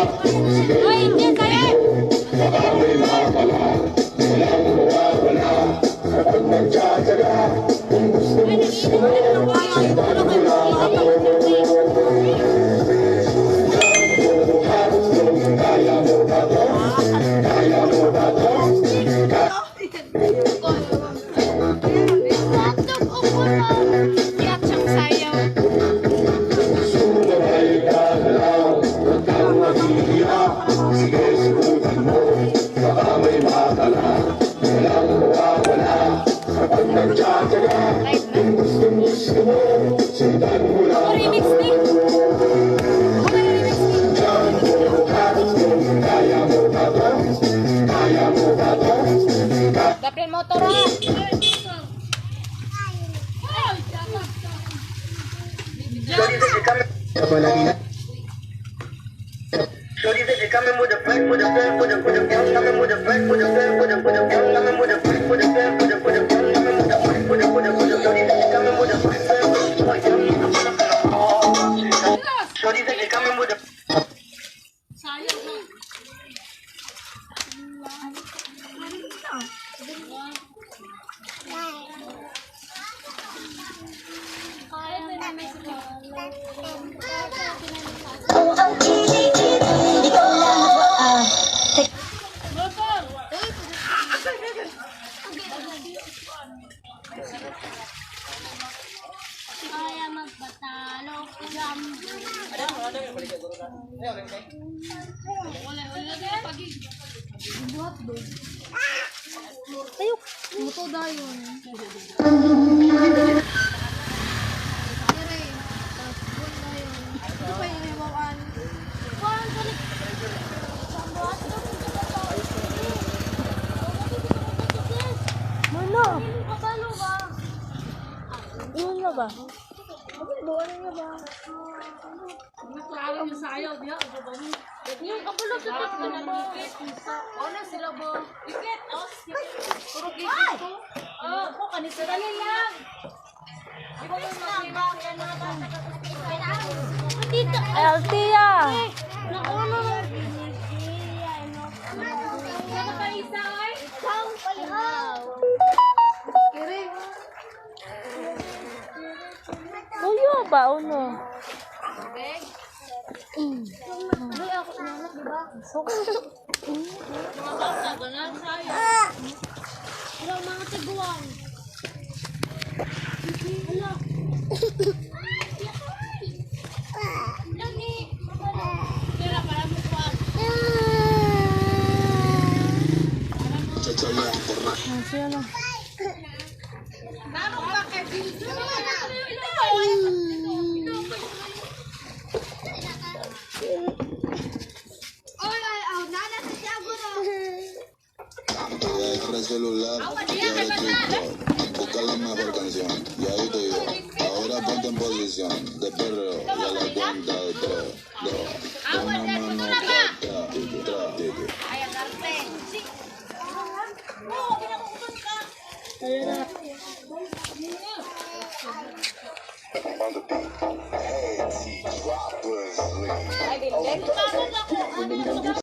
Hoy, hindi tayo! Iyak siyang sayaw. Remix ni. Dapat motor ha. Shorty said she coming with a friend, with a friend, with a friend, coming with a friend, with a friend, with a friend, coming with a friend, with a friend, with a friend, coming with a friend, with a friend, Shorty said she coming with a friend, Shorty said she coming with a Kaya magbatalo jam. Ayok, muto dayon. Mana? Kabalo ba? Iyon na ba? Buwan nga ba? Klaro yung sayaw dia, Yung kabalo sa text na ba? Ano sila bo? Ikit, puro ikit ko. Ako kanisa dali lang. Tita, Altia. Nakuno. Ano pa isa ay? Isang palihaw. Kiri. Kuya ba uno? Ay ako nanak, di ba? Mga bata ganan sayo. Hello mga tiguan. Hala. Kira para mo pa. Masya Allah. Nano ka kay video? Agarra el celular y abre TikTok. Busca la mejor canción. Y ahí estoy yo. Ahora ponte en posición de perreo y a la cuenta de 3, 2, una mano atrás, tiki. Ay, agarte. Hey, T-Droppers, Ay, bilhin.